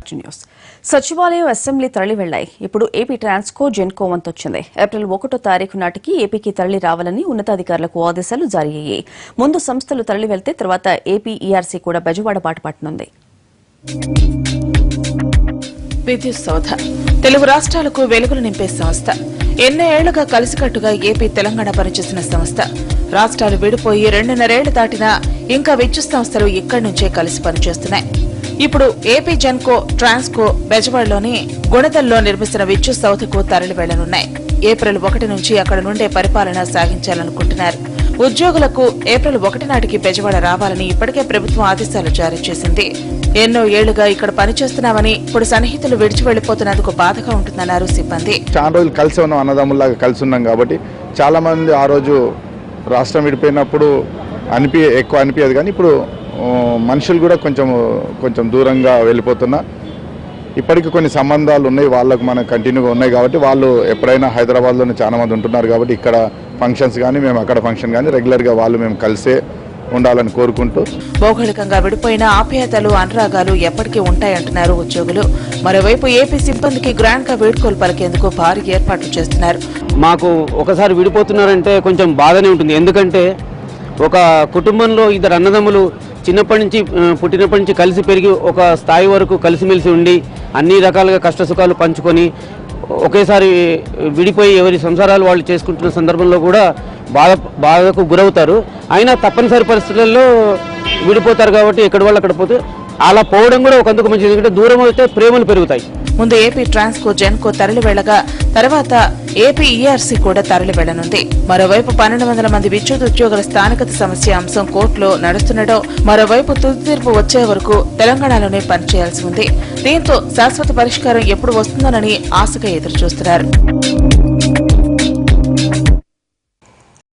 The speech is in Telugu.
To news. సచివాలయం అసెంబ్లీ తరలి వెళ్లాయి. ఇప్పుడు ఏపీ ట్రాన్స్కో జెన్కో వంతొచ్చింది. ఏప్రిల్ 1వ తారీఖు నాటికి ఏపీకి తరలి రావాలని ఉన్నతాధికారులకు ఆదేశాలు జారీ అయ్యాయి. ముందు సంస్థలు తరలి వెళ్తే తర్వాత ఏపీ ఈఆర్సీ కూడా బెజవాడ బాట పట్టనుంది. విద్యుత్ సౌధ తెలుగు రాష్ట్రాలకు వెలుగులు నింపే సంస్థ. ఎన్నో ఏళ్లుగా కలిసికట్టుగా ఏపీ తెలంగాణ పనిచేసిన సంస్థ. రాష్ట్రాలు విడిపోయి 2.5 ఏళ్లు దాటినా ఇంకా విద్యుత్ సంస్థలు ఇక్కడి నుంచే కలిసి పనిచేస్తున్నాయి. ఇప్పుడు ఏపీ జెన్కో, ట్రాన్స్కో బెజవాడలోని గుణదల్లో నిర్మిస్తున్న విద్యుత్ సౌధకు తరలి వెళ్లనున్నాయి. ఏప్రిల్ 1 నుంచి అక్కడ నుండే పరిపాలన సాగించాలనుకుంటున్నారు. ఉద్యోగులకు ఏప్రిల్ 1 నాటికి బెజవాడ రావాలని ఇప్పటికే ప్రభుత్వం ఆదేశాలు జారీ చేసింది. ఎన్నో ఏళ్లుగా ఇక్కడ పనిచేస్తున్నామని ఇప్పుడు సన్నిహితులు విడిచి వెళ్లిపోతున్నందుకు బాధగా ఉంటుందన్నారు సిబ్బంది. చాలా రోజులు కలిసి ఉన్నాం, అన్నదమ్ముల్లాగా కలిసి ఉన్నాం కాబట్టి చాలా మంది ఆ రోజు రాష్ట్రం విడిపోయినప్పుడు ఎక్కువ అనిపించదు, కానీ ఇప్పుడు మనుషులు కూడా కొంచెం దూరంగా వెళ్ళిపోతున్నా. ఇప్పటికీ కొన్ని సంబంధాలు ఉన్నాయి, వాళ్ళకు మనకు కంటిన్యూగా ఉన్నాయి కాబట్టి వాళ్ళు ఎప్పుడైనా హైదరాబాద్లోనే చాలా మంది ఉంటున్నారు కాబట్టి ఇక్కడ ఫంక్షన్స్ కానీ మేము అక్కడ ఫంక్షన్ కానీ రెగ్యులర్గా మేము కలిసే ఉండాలని కోరుకుంటూ భౌగోళికంగా విడిపోయిన ఆప్యాయతలు, అనురాగాలు ఎప్పటికీ ఉంటాయంటున్నారు ఉద్యోగులు. మరోవైపు ఏపీ సిబ్బందికి గ్రాండ్ గా వేడుకోలు పలికేందుకు భారీ ఏర్పాట్లు చేస్తున్నారు. మాకు ఒకసారి విడిపోతున్నారంటే కొంచెం బాధనే ఉంటుంది. ఎందుకంటే ఒక కుటుంబంలో ఇద్దరు అన్నదమ్ములు పుట్టినప్పటి నుంచి కలిసి పెరిగి ఒక స్థాయి వరకు కలిసిమెలిసి ఉండి అన్ని రకాలుగా కష్టసుఖాలు పంచుకొని ఒకేసారి విడిపోయి ఎవరి సంసారాలు వాళ్ళు చేసుకుంటున్న సందర్భంలో కూడా బాధకు గురవుతారు. అయినా తప్పనిసరి పరిస్థితుల్లో విడిపోతారు కాబట్టి ఎక్కడి వాళ్ళు అక్కడ పోతే అలా పోవడం కూడా ఒక అందుకు మంచిది. ఎందుకంటే దూరం అయితే ప్రేమలు పెరుగుతాయి. ముందు ఏపీ ట్రాన్స్కో జెన్కో తరలి వెళ్లగా తర్వాత ఏపీ ఈఆర్సీ కూడా తరలి వెళ్లనుంది. మరోవైపు 1200 మంది విద్యుత్ ఉద్యోగుల స్థానికత సమస్య అంశం కోర్టులో నడుస్తుండటం, మరోవైపు తుది తీర్పు వచ్చే వరకు తెలంగాణలోనే పనిచేయాల్సి ఉంది. దీంతో శాశ్వత పరిష్కారం ఎప్పుడు వస్తుందోనని ఆశగా ఎదురుచూస్తున్నారు.